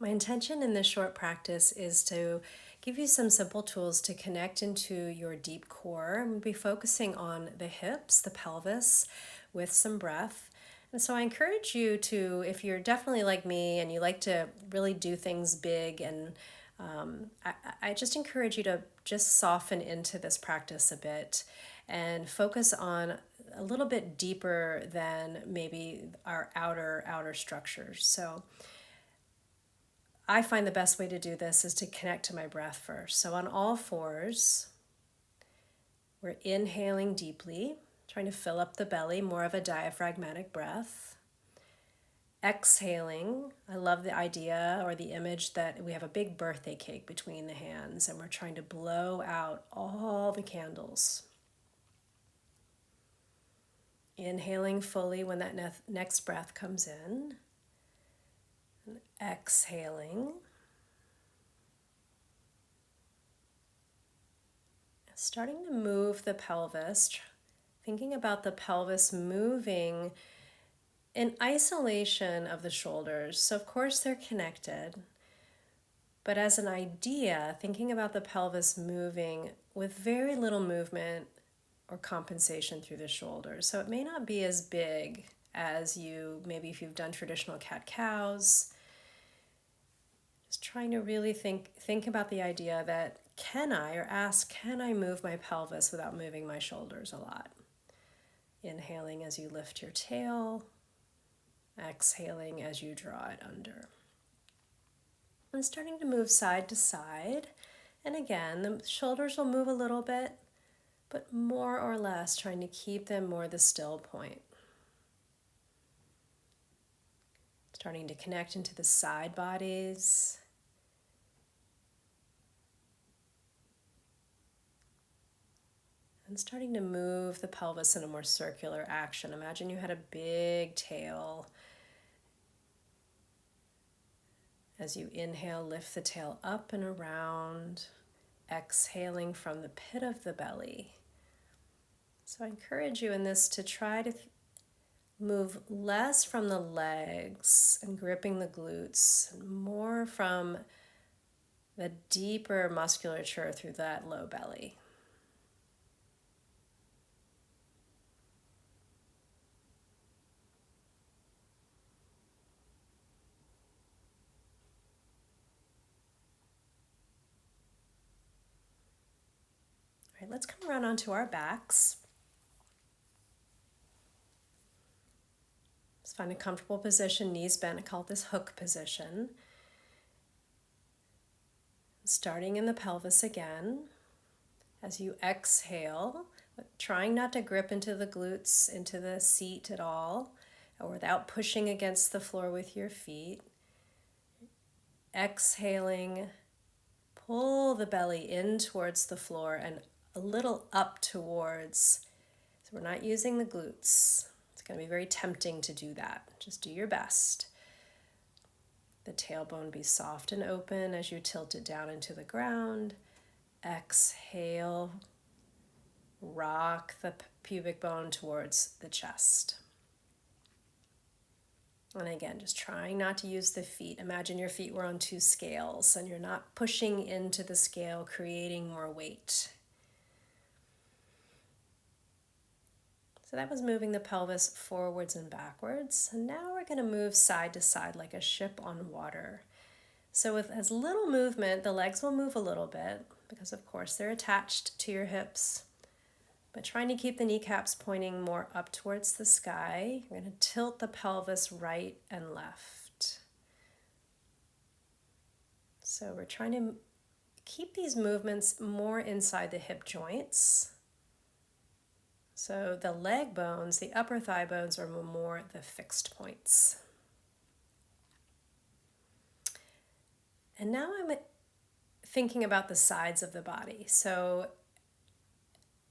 My intention in this short practice is to give you some simple tools to connect into your deep core. I'm going to be focusing on the hips, the pelvis, with some breath. And so I encourage you to, if you're definitely like me and you like to really do things big, and I just encourage you to just soften into this practice a bit and focus on a little bit deeper than maybe our outer structures. So I find the best way to do this is to connect to my breath first. So on all fours, we're inhaling deeply, trying to fill up the belly, more of a diaphragmatic breath. Exhaling, I love the idea or the image that we have a big birthday cake between the hands and we're trying to blow out all the candles. Inhaling fully when that next breath comes in. And exhaling. Starting to move the pelvis, thinking about the pelvis moving in isolation of the shoulders. So of course they're connected, but as an idea, thinking about the pelvis moving with very little movement or compensation through the shoulders. So it may not be as big as maybe if you've done traditional cat-cows. Just trying to really think about the idea that can I move my pelvis without moving my shoulders a lot? Inhaling as you lift your tail, exhaling as you draw it under. And starting to move side to side. And again, the shoulders will move a little bit, but more or less trying to keep them more the still point. Starting to connect into the side bodies. And starting to move the pelvis in a more circular action. Imagine you had a big tail. As you inhale, lift the tail up and around, exhaling from the pit of the belly. So I encourage you in this to try to move less from the legs and gripping the glutes, and more from the deeper musculature through that low belly. All right, let's come around onto our backs. Let's find a comfortable position, knees bent. I call this hook position. Starting in the pelvis again. As you exhale, trying not to grip into the glutes, into the seat at all, or without pushing against the floor with your feet. Exhaling, pull the belly in towards the floor and a little up towards. So we're not using the glutes. It's going to be very tempting to do that. Just do your best. The tailbone be soft and open as you tilt it down into the ground. Exhale, rock the pubic bone towards the chest. And again, just trying not to use the feet. Imagine your feet were on two scales and you're not pushing into the scale, creating more weight. So that was moving the pelvis forwards and backwards. And now we're going to move side to side like a ship on water. So with as little movement, the legs will move a little bit because of course they're attached to your hips. But trying to keep the kneecaps pointing more up towards the sky. You're going to tilt the pelvis right and left. So we're trying to keep these movements more inside the hip joints. So the leg bones, the upper thigh bones are more the fixed points. And now I'm thinking about the sides of the body. So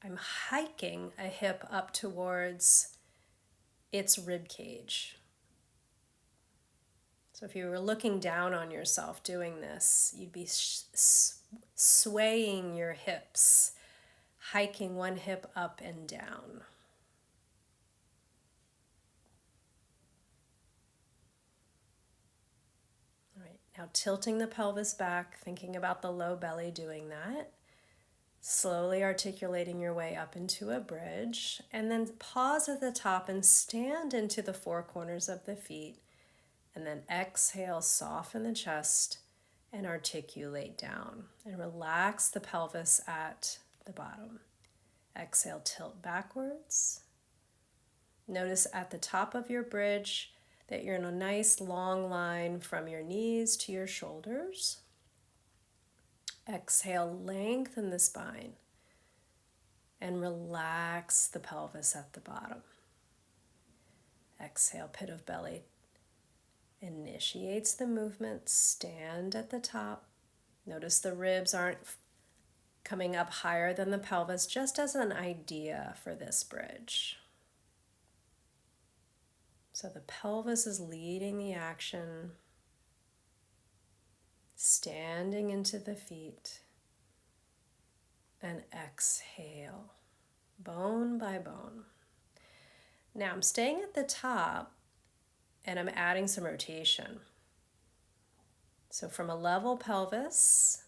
I'm hiking a hip up towards its rib cage. So if you were looking down on yourself doing this, you'd be swaying your hips, hiking one hip up and down. All right, now Now tilting the pelvis back, thinking about the low belly doing that. Slowly articulating your way up into a bridge, and then pause at the top and stand into the four corners of the feet, and then exhale, soften the chest and articulate down, and relax the pelvis at the bottom. Exhale, tilt backwards. Notice at the top of your bridge that you're in a nice long line from your knees to your shoulders. Exhale, lengthen the spine and relax the pelvis at the bottom. Exhale, pit of belly initiates the movement. Stand at the top. Notice the ribs aren't coming up higher than the pelvis, just as an idea for this bridge. So the pelvis is leading the action, standing into the feet, and exhale, bone by bone. Now I'm staying at the top and I'm adding some rotation. So from a level pelvis,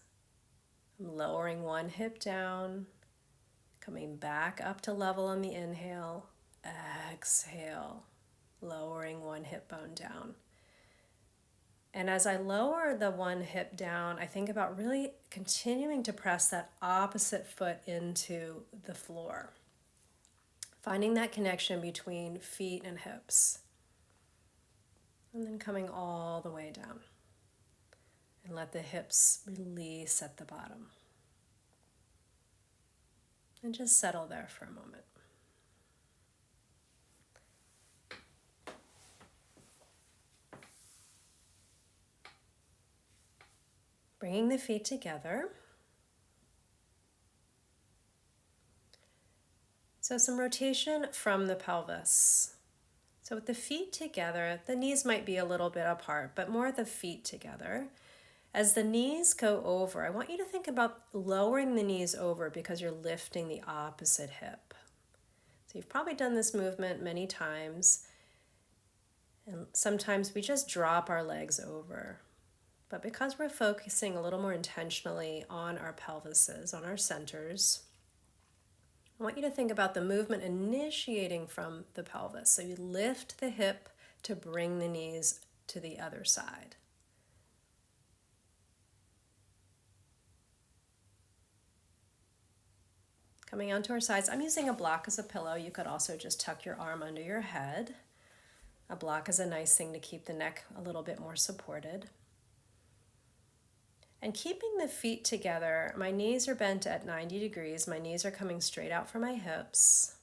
I'm lowering one hip down, coming back up to level on the inhale, exhale, lowering one hip bone down. And as I lower the one hip down, I think about really continuing to press that opposite foot into the floor. Finding that connection between feet and hips. And then coming all the way down. And let the hips release at the bottom. And just settle there for a moment. Bringing the feet together. So some rotation from the pelvis. So with the feet together, the knees might be a little bit apart, but more the feet together. As the knees go over, I want you to think about lowering the knees over because you're lifting the opposite hip. So you've probably done this movement many times, and sometimes we just drop our legs over. But because we're focusing a little more intentionally on our pelvises, on our centers, I want you to think about the movement initiating from the pelvis. So you lift the hip to bring the knees to the other side. Coming onto our sides, I'm using a block as a pillow. You could also just tuck your arm under your head. A block is a nice thing to keep the neck a little bit more supported. And keeping the feet together, my knees are bent at 90 degrees. My knees are coming straight out from my hips.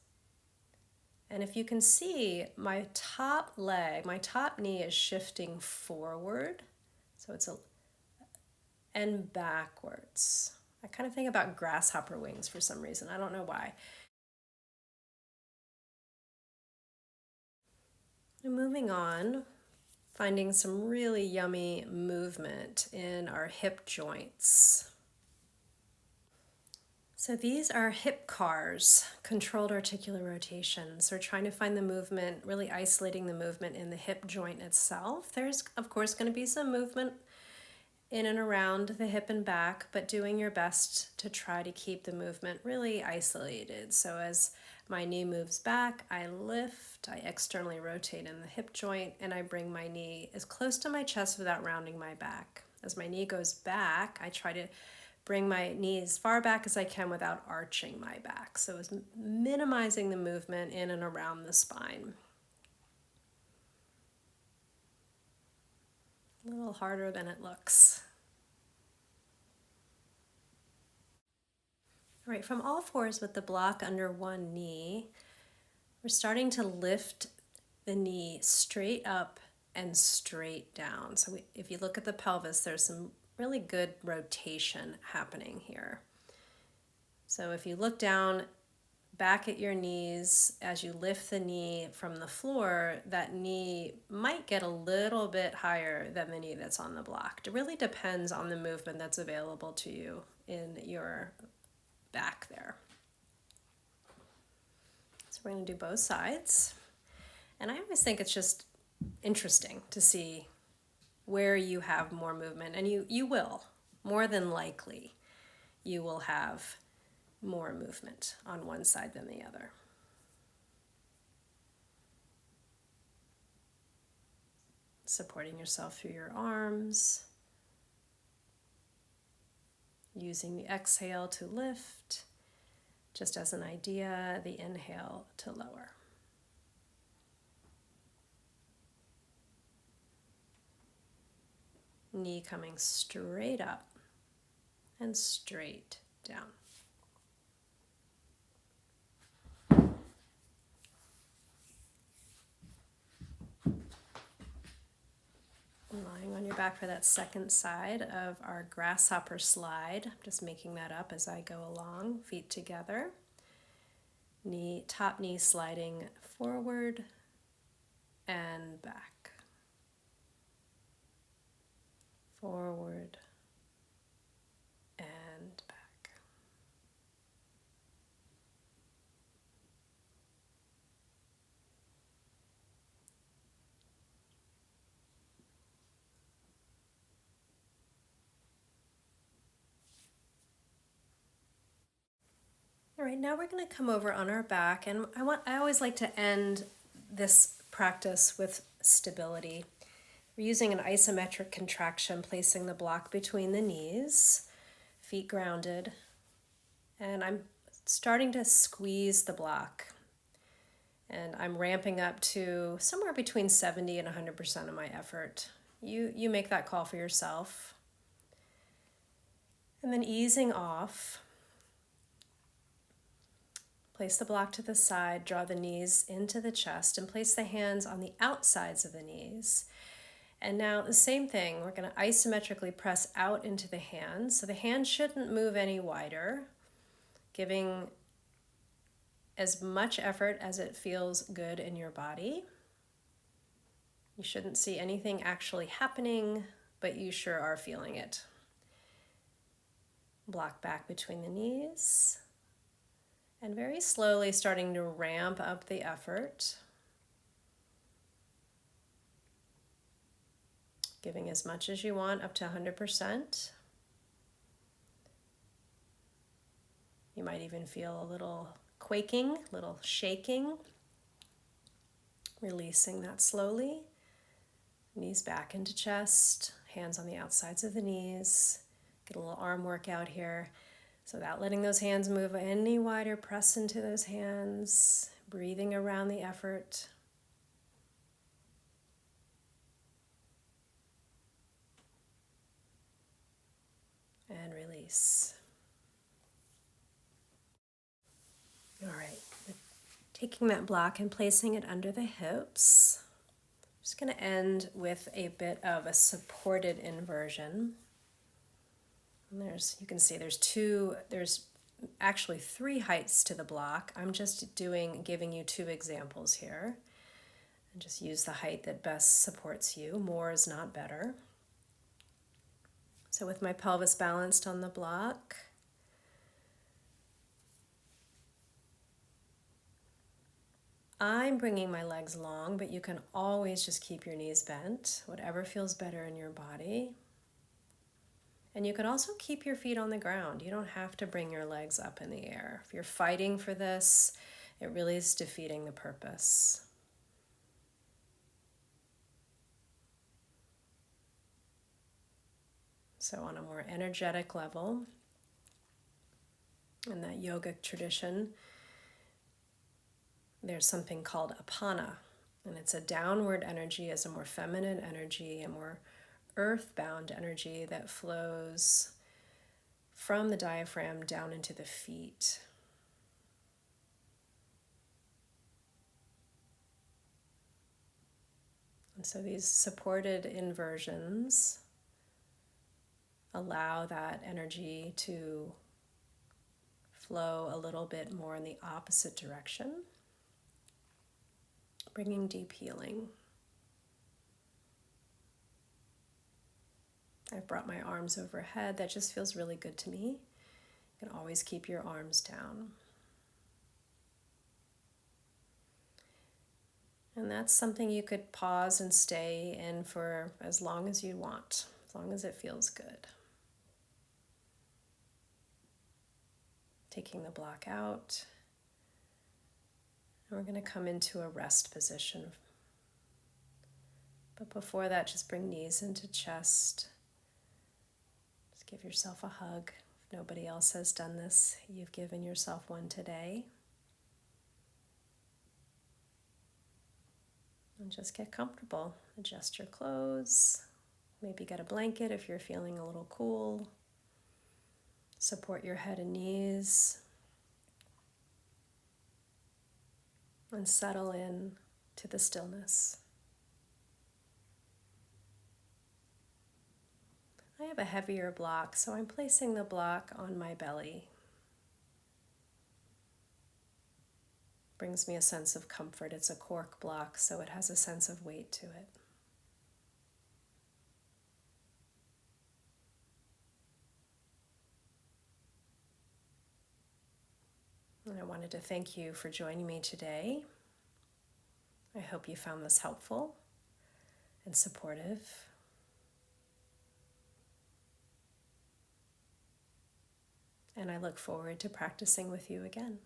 And if you can see, my top leg, my top knee is shifting forward. So and backwards. I kind of think about grasshopper wings for some reason. I don't know why. And moving on, finding some really yummy movement in our hip joints. So these are hip cars, controlled articular rotations. We're trying to find the movement, really isolating the movement in the hip joint itself. There's, of course, going to be some movement in and around the hip and back, but doing your best to try to keep the movement really isolated. So as my knee moves back, I lift, I externally rotate in the hip joint, and I bring my knee as close to my chest without rounding my back. As my knee goes back, I try to bring my knee as far back as I can without arching my back. So it's minimizing the movement in and around the spine. A little harder than it looks. All right, from all fours with the block under one knee, we're starting to lift the knee straight up and straight down. So if you look at the pelvis, there's some really good rotation happening here. So if you look down back at your knees, as you lift the knee from the floor, that knee might get a little bit higher than the knee that's on the block. It really depends on the movement that's available to you in your back there. So we're going to do both sides. And I always think it's just interesting to see where you have more movement. And you will, more than likely, you will have more movement on one side than the other. Supporting yourself through your arms, using the exhale to lift, just as an idea, the inhale to lower. Knee coming straight up and straight down. Lying on your back for that second side of our grasshopper slide. Just making that up as I go along, feet together. Top knee sliding forward and back. Forward and back. All right, now we're going to come over on our back, and I always like to end this practice with stability. We're using an isometric contraction, placing the block between the knees, feet grounded, and I'm starting to squeeze the block. And I'm ramping up to somewhere between 70 and 100% of my effort. You make that call for yourself. And then easing off. Place the block to the side, draw the knees into the chest, and place the hands on the outsides of the knees. And now the same thing, we're going to isometrically press out into the hands. So the hands shouldn't move any wider, giving as much effort as it feels good in your body. You shouldn't see anything actually happening, but you sure are feeling it. Block back between the knees. And very slowly starting to ramp up the effort. Giving as much as you want, up to 100%. You might even feel a little quaking, a little shaking. Releasing that slowly. Knees back into chest, hands on the outsides of the knees. Get a little arm workout here. So without letting those hands move any wider, press into those hands, breathing around the effort. And release. All right, taking that block and placing it under the hips. I'm just going to end with a bit of a supported inversion. And you can see there's actually 3 heights to the block. I'm just giving you 2 examples here. And just use the height that best supports you. More is not better. So with my pelvis balanced on the block, I'm bringing my legs long, but you can always just keep your knees bent, whatever feels better in your body. And you can also keep your feet on the ground. You don't have to bring your legs up in the air. If you're fighting for this, it really is defeating the purpose. So on a more energetic level, in that yogic tradition, there's something called apana, and it's a downward energy, as a more feminine energy, a more earthbound energy that flows from the diaphragm down into the feet. And so these supported inversions allow that energy to flow a little bit more in the opposite direction, bringing deep healing. I've brought my arms overhead. That just feels really good to me. You can always keep your arms down. And that's something you could pause and stay in for as long as you want, as long as it feels good. Taking the block out. And we're going to come into a rest position. But before that, just bring knees into chest. Just give yourself a hug. If nobody else has done this, you've given yourself one today. And just get comfortable. Adjust your clothes. Maybe get a blanket if you're feeling a little cool. Support your head and knees. And settle in to the stillness. I have a heavier block, so I'm placing the block on my belly. Brings me a sense of comfort. It's a cork block, so it has a sense of weight to it. And I wanted to thank you for joining me today. I hope you found this helpful and supportive. And I look forward to practicing with you again.